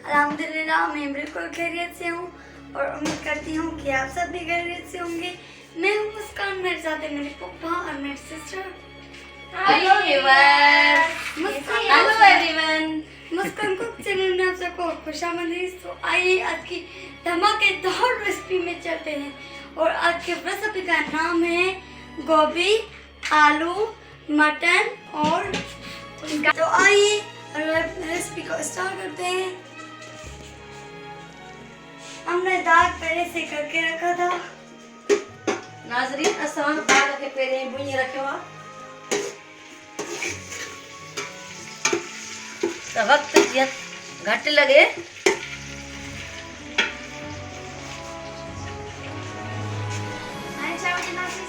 अल्हम्दुलिल्लाह मैं बिल्कुल खैरियत से हूँ और उम्मीद करती हूँ कि आप सब भी खैरियत से होंगे। मैं हूँ मुस्कान, मेरे साथ है मेरी पप्पा और मेरी सिस्टर। हेलो एवरीवन, मुस्कान कुक चैनल में आप सबको खुशामदीद। तो आइए आज की धमाकेदार रेसिपी में चलते हैं और आज के रेसिपी का नाम है गोभी, आलू, मटन और तो आइए रेसिपी को स्टार्ट करते हैं। हमने दाग पहले से करके रखा था। नाज़रीन असां दाल के पहिरें भुञी रखियो आहे त वक़्तु जीअं घटि लॻे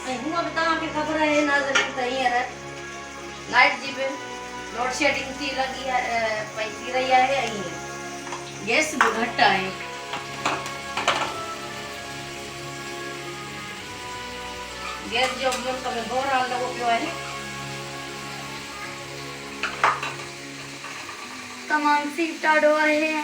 ऐं हूअं बि तव्हांखे ख़बर आहे नाज़रीन त हींअर लाइट जी बि लोड शेडिंग थी लॻी आहे, थी रही आहे ऐं गैस बि घटि आहे। गैस जो मुल्क में बहरान लॻो पियो आहे। तमाम सीट ॾाढो आहे।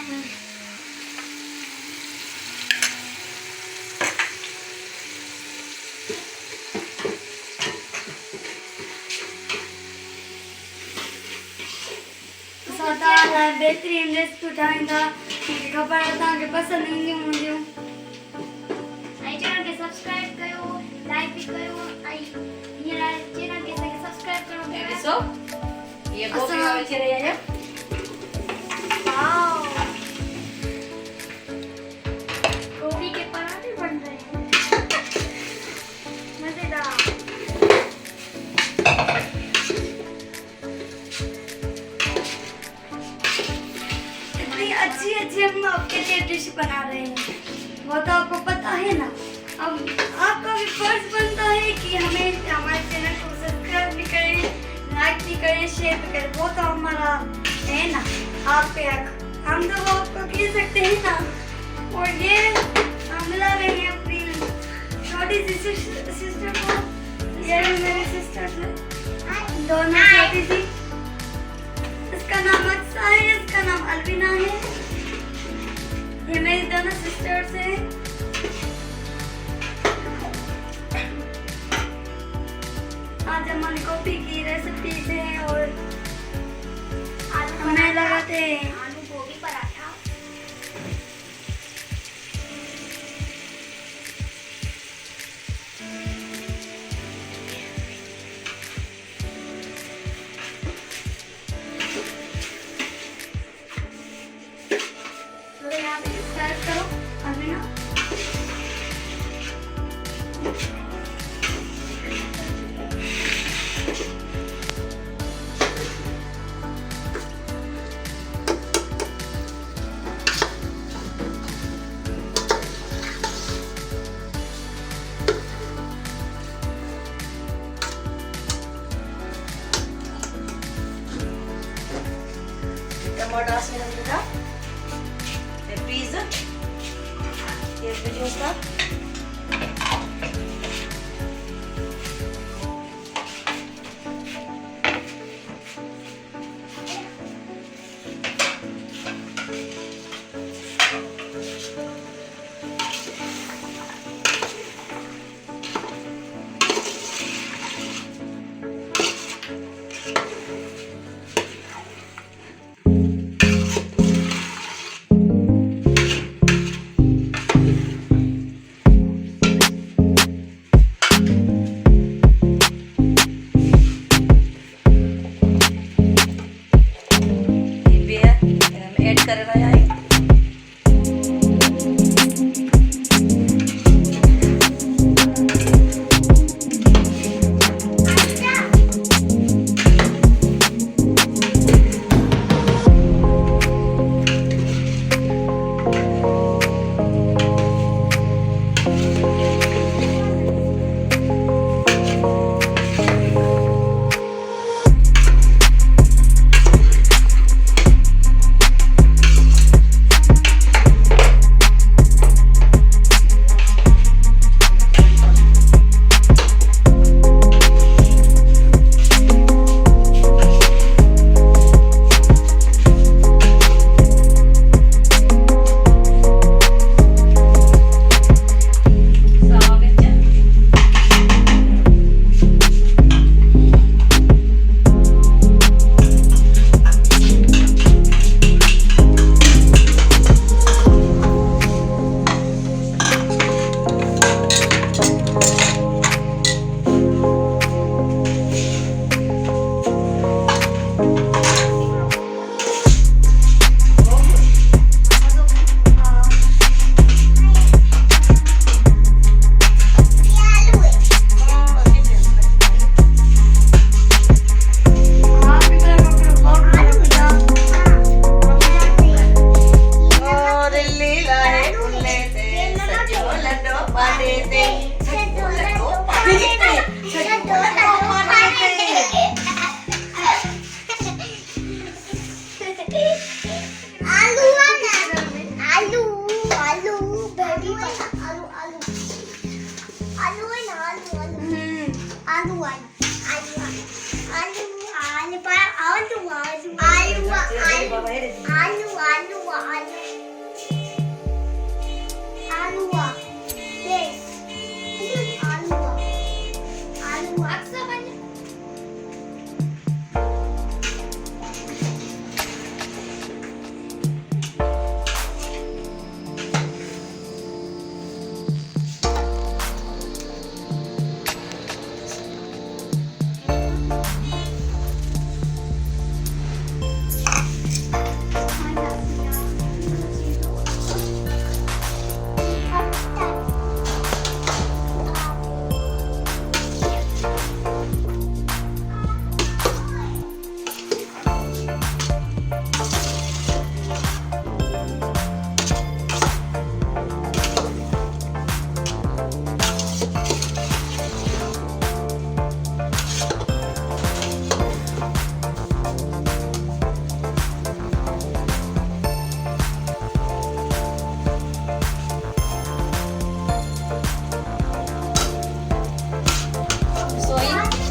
बेहतरीन रेसिपी ठाहींदा, मूंखे ख़बर आहे तव्हांखे पसंदि ईंदियूं हूंदियूं। ऐं चैनल खे सब्सक्राइब कयो, लाइक भी कयो ऐं हींअर चैनल खे सब्सक्राइब करो। ऐं ॾिसो ये गोभी में विझी रही आहियां। वाओ, गोभी के पराठे बन रहे हैं, मजेदार। अच्छी हम आपके लिए डिश बना रहे हैं, वो तो आपको पता है ना। अब आपका भी फर्ज बनता है कि हमें हमारे चैनल को सब्सक्राइब भी करें, लाइक भी करें, शेयर भी करें। वो तो हमारा है ना, आप पे हक, हम तो वो आपको कह सकते हैं ना। और ये हम मिला रहे हैं अपनी छोटी सी सिस्टर को। ये मेरी सिस्टर है, दोनों छोटी सी। इसका नाम अक्सा है, इसका नाम अलविना है। ये मेरी दोनों सिस्टर्स हैं। आज हमारी गोभी की रेसिपी है और हमें लगाते हैं आलू गोभी पराठा। तो यहाँ पे स्टार्ट करो अलविना। टमाटा से लगा ते पीस ये विझूं था। पादे ते छड्डो लड्डो पादे ते छड्डो लड्डो पादे ते आलू आलू आलू बेबी आलू आलू आलू है ना आलू आलू आलू आलू आलू आलू पर आलू आलू आलू आलू आलू आलू आलू yes आलू आलू अक्सर बन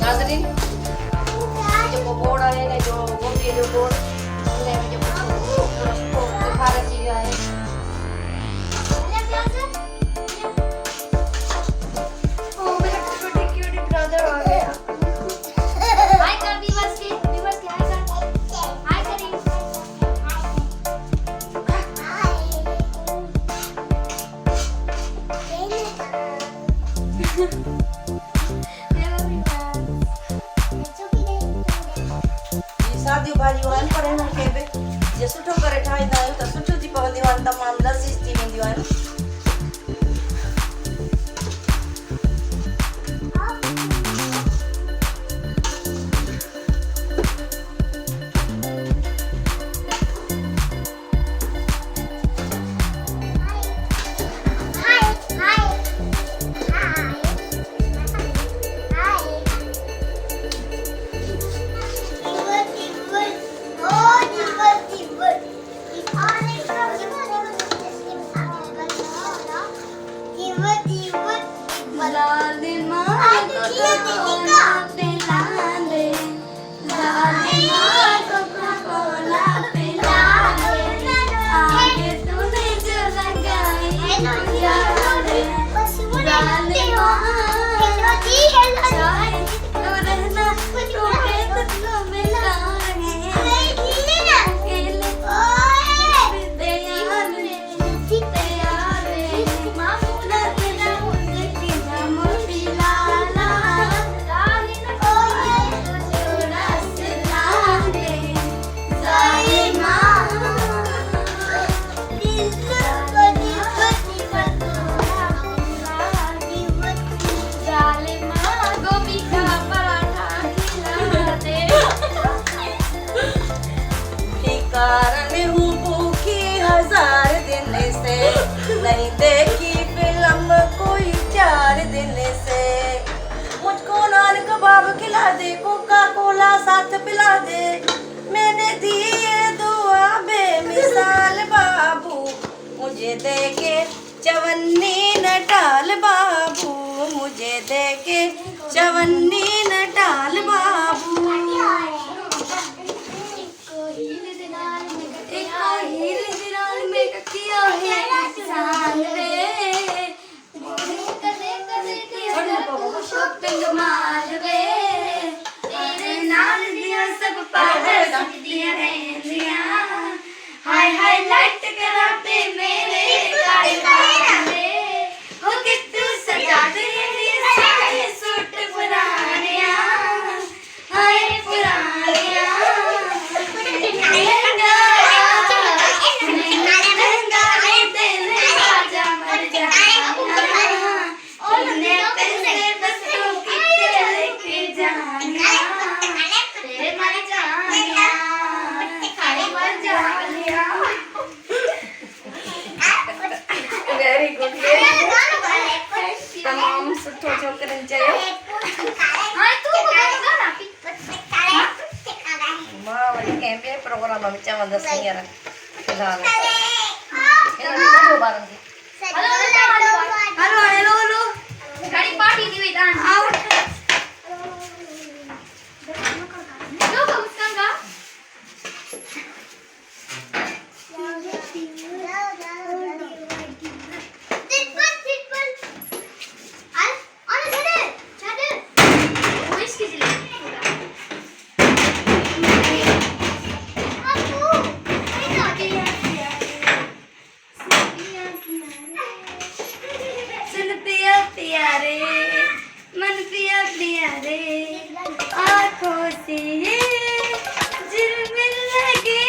नाज़रीन जो बोर्ड आएगा जो गोभी जो बोर्ड उसमें जो दिखा रखी है ओ मेरा छोटे क्यूट ब्रदर आ गया हाय कर व्यूअर्स के हाय कर हाय करें सादियो भाॼियूं आहिनि पर हिननि खे बि जे सुठो करे ठाहींदा आहियूं त सुठियूं थी पवंदियूं आहिनि तमामु लज़ीज़ थी वेंदियूं आहिनि नहीं देखी फिल्म कोई 4 दिन से मुझको नान कबाब खिला दे कोका कोला साथ पिला दे मैंने दी ये दुआ बेमिसाल बाबू मुझे दे के चवन्नी न डाल बाबू मुझे दे के चवन्नी न डाल बाबू शॉपिंग माल वे तेरे नाल दिया सब पागल दिया रहंदियां हाय हाय लाइट कराते मेरे कारवाने हो कि तू सजा दे सारे सूट पुरानिया हाय पुरानिया लहंगा लहंगा तेरे राजा सुठो छोकिरनि चयो हाणे तूं ॿुधाईंदो न मां वरी कंहिं ॿिए प्रोग्राम में चवंदसि हींअर फ़िलहाल हिन नंढो ॿारनि खे हलो हेलो हेलो गाड़ी पार्टी थी वई तव्हां आओ लो मुस्कान का सुन पिया प्यारे मन पिया प्यारे आँखों से झिलमिल लगे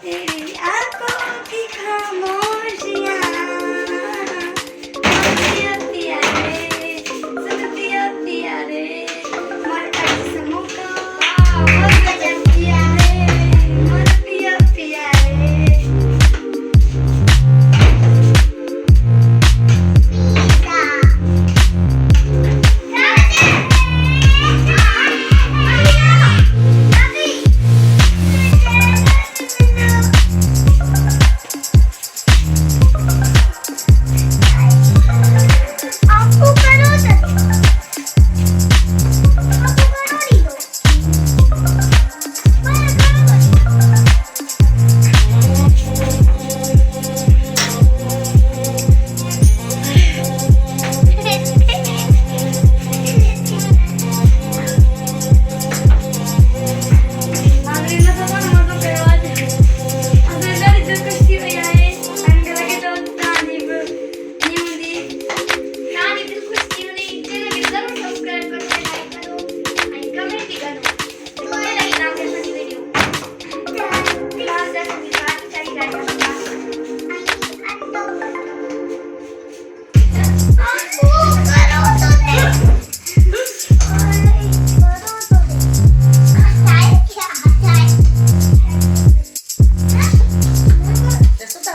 तेरी आँखों की खामोशियाँ पिया प्यारे सुन पिया प्यारे मन अजसमों का गजब प्यारे मन पिया प्यारे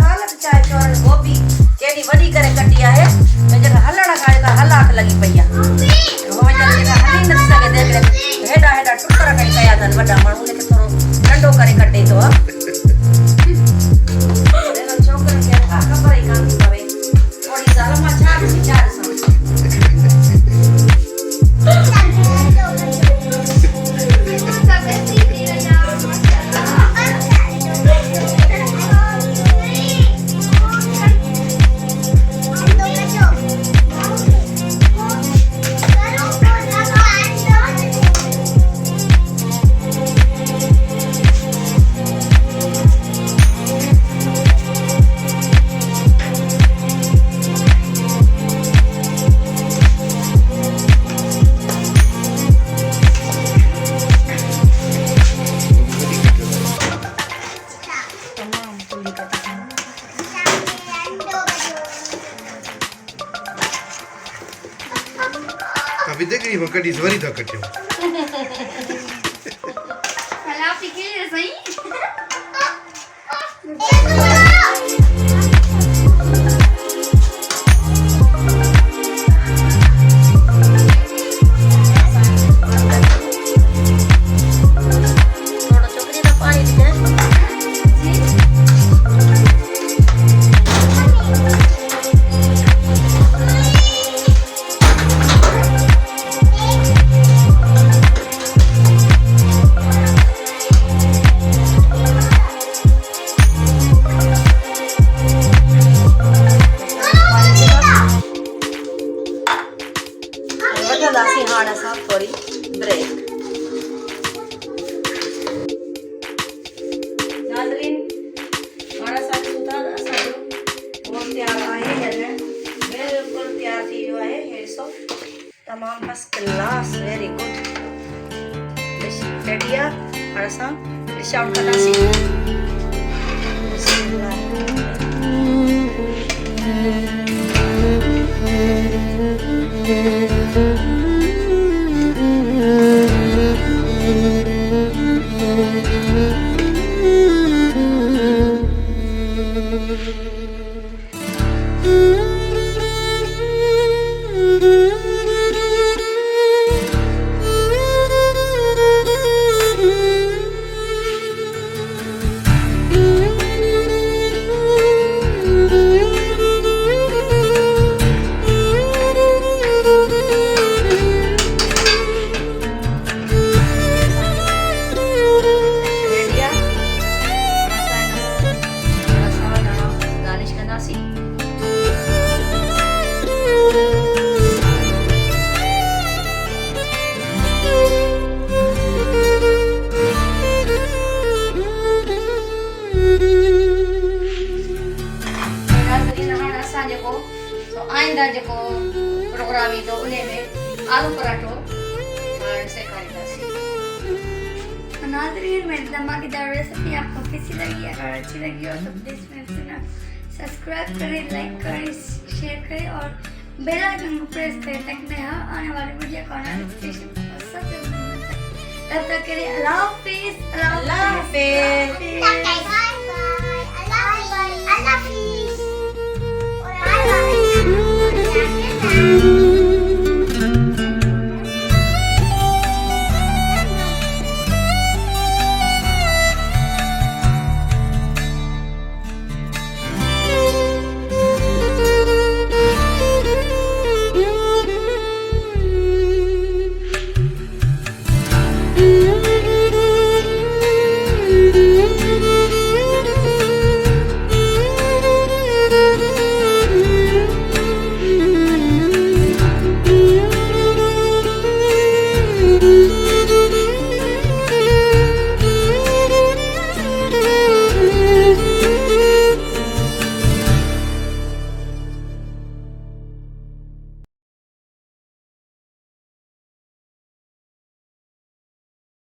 गोभी केॾी वॾी करे कटी आहे जेका हलण खां त हलाक लॻी पई आहे जेका हली नथी सघे देख हेॾा हेॾा टुकर खणी कया अथनि वॾा माण्हू उनखे थोरो नंढो करे कटे थो छोकिरनि खे ख़बर ई कान थी पवे थोरी ज़ाल मां छा वीचार सां विदेगी वकड़ी जवरी था कटियो हला पिके सही तमाम first class very good ready है और असां शाउट कंदासीं जेको सो आईंदा जेको प्रोग्राम ईंदो उन में आलू पराठो ठाहिणु सेखारींदासीं। नाज़रीन, मेरी धमाकेदार रेसिपी आपको कैसी लगी? अगर अच्छी लगी हो तो प्लीज़ मेरे चैनल सब्सक्राइब करें, लाइक करें, शेयर करें और बेल आइकन को प्रेस करें ताकि मैं हर आने वाली वीडियो का नोटिफिकेशन सबसे पहले मिल सके। तब तक के लिए अल्लाह हाफिज़। अल्लाह हाफिज़। Bye.